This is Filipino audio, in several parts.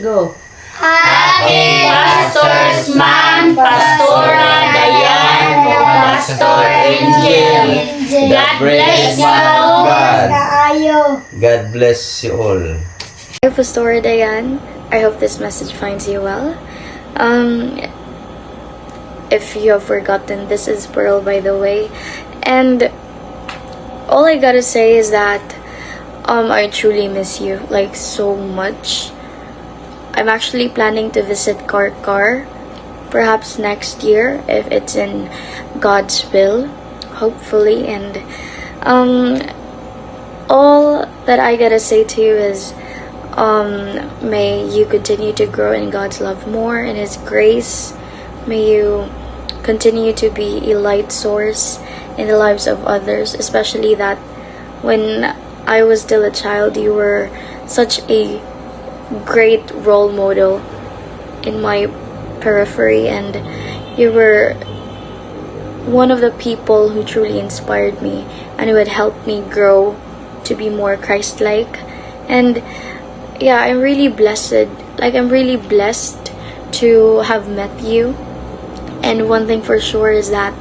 go. Happy Pastor's Month, Pastora Dayan, Pastor Angel. God bless you. God bless you all. Hi, Pastor Dayan. I hope this message finds you well. If you have forgotten, this is Pearl, by the way. And all I gotta say is that I truly miss you, like, so much. I'm actually planning to visit Karkar, perhaps next year, if it's in God's will, hopefully. And all that I gotta say to you is, may you continue to grow in God's love more, in His grace. May you continue to be a light source in the lives of others, especially that when I was still a child, you were such a great role model in my periphery, and you were one of the people who truly inspired me and who had helped me grow to be more Christ-like. And yeah, I'm really blessed. I'm really blessed to have met you. And one thing for sure is that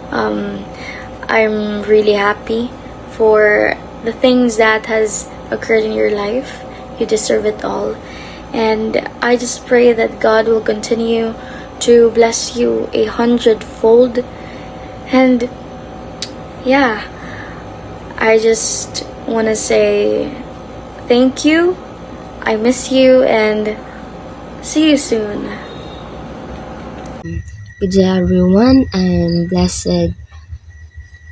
I'm really happy for the things that has occurred in your life. You deserve it all. And I just pray that God will continue to bless you 100-fold. And yeah, I just want to say thank you. I miss you, and see you soon. Good day, everyone, and blessed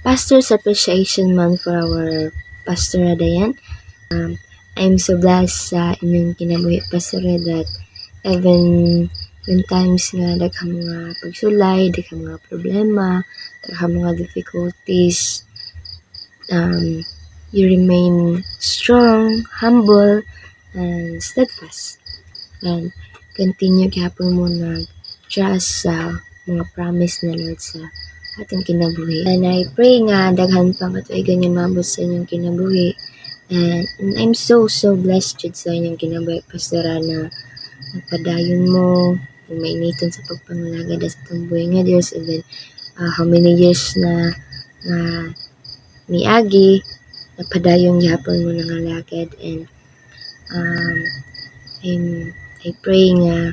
Pastor's Appreciation Month for our Pastor Dayan. I'm so blessed sa inyong kinabuhi, Pastor, that even when times nga daghang mga pagsulay, daghang mga problema, daghang mga difficulties, you remain strong, humble, and steadfast. And continue gihapon mo nag-trust sa mga promise na Lord sa atong kinabuhi. And I pray nga daghan pang katuigan yung mabot sa inyong kinabuhi. And I'm so blessed jud sa inyong kinabuhi, Pastora, na nagpadayon mo, mainiton sa pagpangalaga sa itong buhay nga Diyos. Even how many years na niagi, napadayon gihapon mo nangalagad. And I pray nga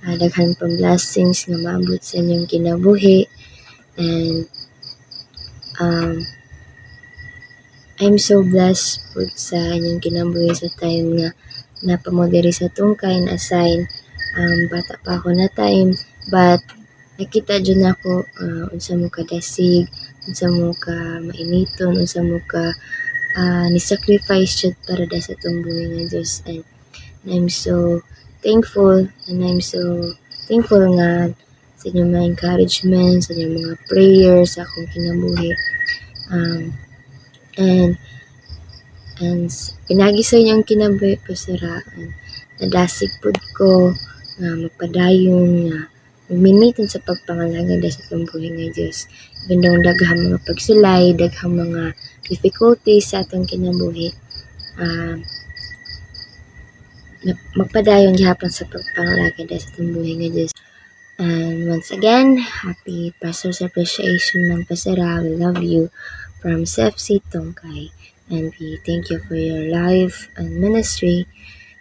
daghan pang blessings nga maabot sa inyong kinabuhi. And I'm so blessed po sa inyong kinabuhi sa time nga napamoderi sa tungkay na assign. Bata pa ako na time, but nakita dyan ako unsa mo ka dasig, unsa mo ka mainiton, unsa mo ka ni-sacrifice dyan para da sa itong buhay nga Diyos. And I'm so thankful, and I'm so thankful nga sa inyong mga encouragement, sa inyong mga prayers sa akong kinabuhi. And pinagi sa inyong kinabuhi, Pastora, nadasig pod ko magpadayon nga magminiton sa pagpangalaga sa itong buhay nga Diyos. Even though daghang mga pagsulay, daghang mga difficulties sa atong kinabuhi, magpadayon gihapon sa pagpangalaga sa itong buhay nga Diyos. And once again, happy Pastor's Appreciation Month, Pastora. We love you from CFC Tongkay. And we thank you for your life and ministry.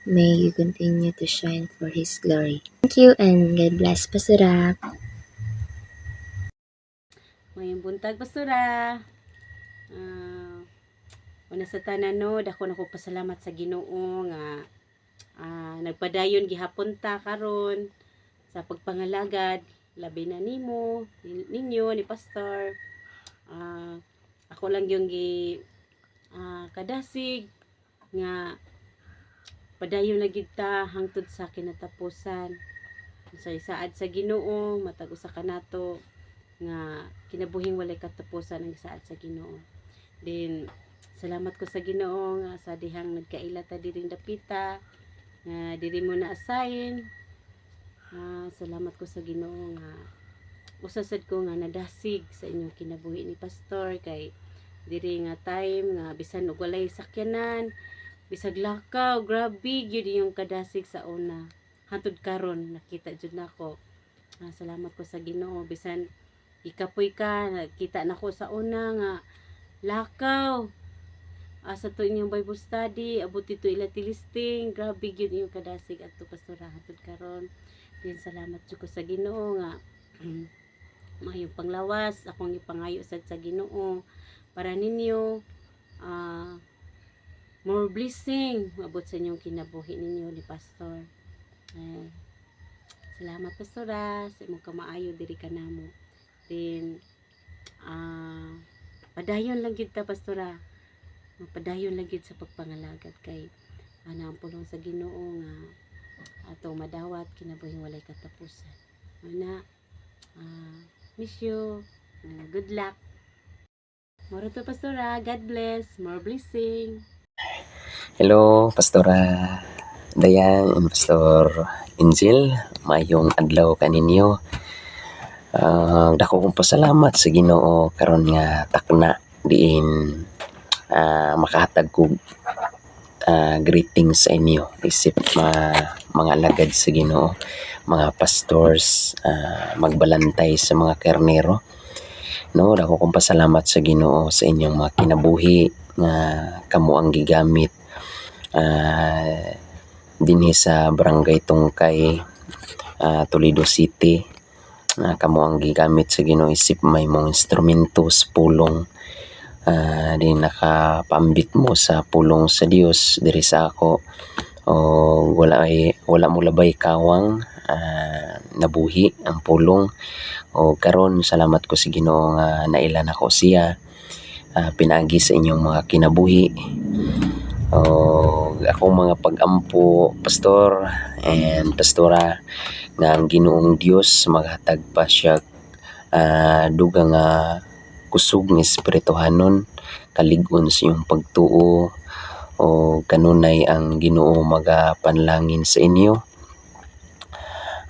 May you continue to shine for His glory. Thank you, and God bless, Pastora. Mayong buntag, Pastora. Una sa tanan, no, dako nako pasalamat sa Ginoo nga nagpadayon gihapon ta karon sa pagpangalagad labi na nimo ninyo ni Pastor. Ako lang yung kadasig nga padayon na gid ta hangtod sa kinatapusan sa isaad sa Ginoo, matag usa kanato nga kinabuhing walay katapusan ang isaad sa Ginoo. Then salamat ko sa Ginoo nga sa dihang nagkaila ta diring dapita nga diri mo na assign. Salamat ko sa Ginoo nga usasad ko nga nadasig sa inyong kinabuhi ni Pastor, kay diri nga time nga bisan og walay sakyanan, bisag lakaw, grabe gyud yung kadasig sa una. hangtod karon nakita jud nako. Salamat ko sa Ginoo bisan ikapoy ka nakita nako sa una nga lakaw. Sa to inyong Bible study, abot ito ila tilisting, grabe gyud inyong kadasig adto pastora hangtod karon. Din salamat jud ko sa Ginoo nga mayong panglawas akong ipangayo sad sa Ginoo para ninyo more blessing abot sa inyong kinabuhi ninyo ni pastor. Salamat pastora sa imong kamaayo diri kanamo. Then padayon lang gid ta pastora. Padayon lang gid sa pagpangalagad kay ana ang pulong sa Ginoo nga ato madawat kinabuhing walay katapusan. Ana miss you. Good luck. Moro to pastora. God bless. More blessing. Hello, Pastora Dayan and Pastor Injil. Mayong adlaw kaninyo. Dako kong pasalamat sa Ginoo karon nga takna diin makahatag ko greetings sa inyo isip mga alagad sa Ginoo, mga pastors, magbalantay sa mga kernero. No, dako kong pasalamat sa Ginoo sa inyong mga kinabuhi nga kamo ang gigamit dinhi sa Barangay Tungkay, Toledo City. Kamo ang gigamit sa Ginoo isip may mong instrumento sa pulong di nakapambit mo sa pulong sa Dios diri sa ako o wala mo labay kawang nabuhi ang pulong o karon salamat ko sa Ginoo nga nailan ako siya pinagi sa inyong mga kinabuhi o akong mga pag-ampo pastor and pastora nga ang Ginoong Dios maghatag pa siya dugang kusog ng espirituhanon kalig-on sa iyong pagtuo o kanunay ang Ginoo magapanlangin sa inyo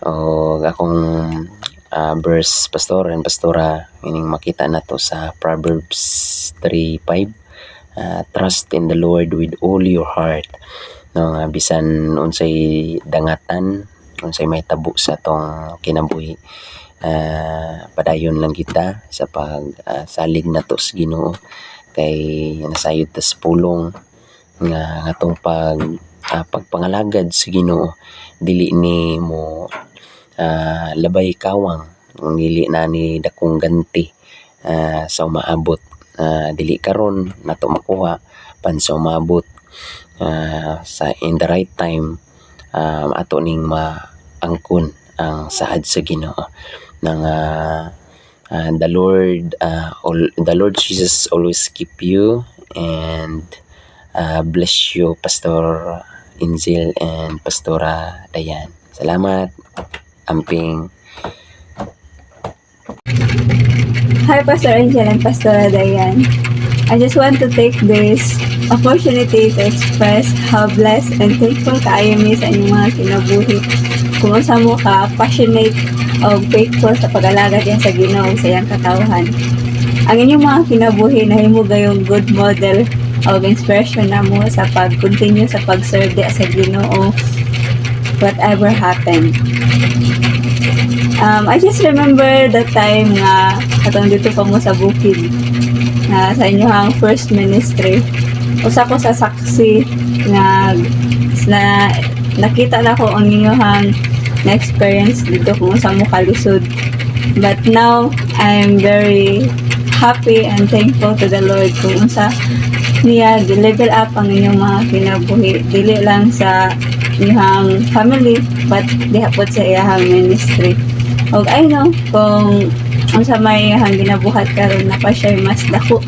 o akong verse pastor and pastora ining makita nato sa Proverbs 3:5. Trust in the Lord with all your heart. No, bisan unsay dangatan, unsay may tabo sa tong kinabuhi. Padayon lang kita sa salig nato sa Ginoo kay nasayod ta sa pulong nga atong pagpangalagad sa Ginoo dili ni mo labay kawang dili na ni dakong ganti sa umaabot dili karon nato makuha pan sa umabot sa in the right time ato ning maangkon ang saad sa Ginoo nang the Lord Jesus always keep you and bless you Pastor Injil and Pastora Dayan. Salamat amping. Hi, Pastor Angel and Pastor Dayan. I just want to take this opportunity to express how blessed and thankful kaayo mi sa inyong mga kinabuhi. Kung unsa mo ka passionate o faithful sa pag-alaga diyan sa Ginoo sa iyang katawhan. Ang inyong mga kinabuhi nahimo gayong good model o inspiration na mo sa pag-continue sa pag-serve diya sa Ginoo whatever happened. I just remember the time nga katong dito pa mo sa bukid na sa inyong first ministry. Usa ko sa saksi nga na nakita na ko ang inyong na experience dito kung sa mo kalisod. But now I'm very happy and thankful to the Lord kung unsa niya level up ang inyong mga kinabuhi dili lang sa inyong family but dihapot sa iyang ministry. Og I know kung unsa may iyang ginabuhat karon na pa siya mas dako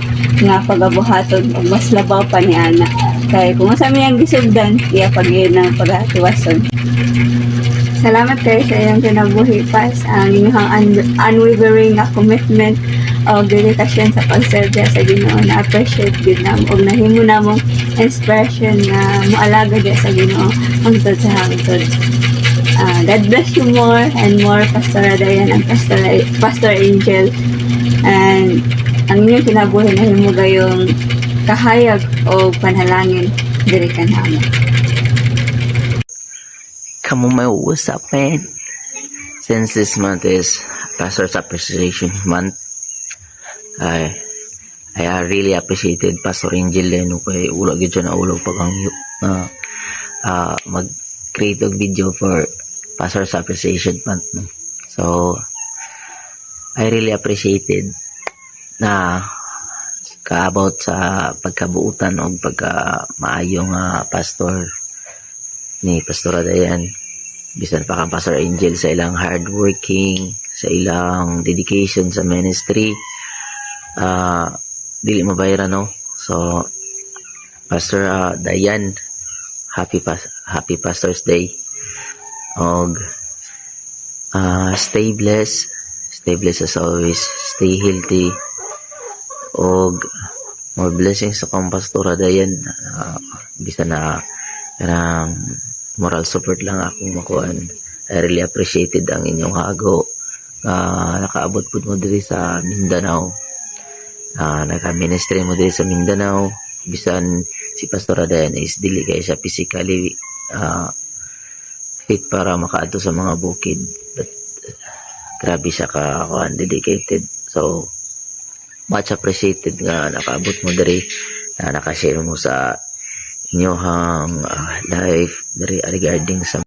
nga pagabuhaton og mas labaw pa ni ana. Kay kung unsa may iyang gisugdan iya pagin ng pagatiwason. Salamat kayo sa iyang kinabuhi pas ang inyong unwavering na commitment o dedikasyon sa pag-serve sa Ginoo na appreciate gid nam og nahimo namong inspiration na moalaga diya sa Ginoo hangtod sa hangtod. God bless you more and more Pastor Dayan and Pastor Angel, and ang inyong kinabuhi nahimo gayong kahayag o panalangin diri kanamo. come on, my what's up, man? Since this month is Pastor's Appreciation Month, I really appreciated Pastor Angel no kay ulo gyud siya na ulo pag ang mag-create og video for Pastor's Appreciation Month. No? So I really appreciated na kaabot sa pagkabuutan o pagka maayong pastor ni Pastora Dayan, bisan pa kang Pastor Angel sa ilang hardworking, sa ilang dedication sa ministry, dili mabayaran, no? So Pastor Dayan, happy Pastor's Day, og stay blessed as always, stay healthy, og more blessings sa kang Pastora Dayan. Bisa na karang moral support lang akong makuan. I really appreciated ang inyong hago. Nakaabot po mo diri sa Mindanao. Naka-ministry mo diri sa Mindanao. Bisan si Pastora Dayan is dili kay siya physically fit para makaadto sa mga bukid. But grabe siya dedicated. So much appreciated nga nakaabot mo diri, na nakashare mo sa inyong life diri regarding sa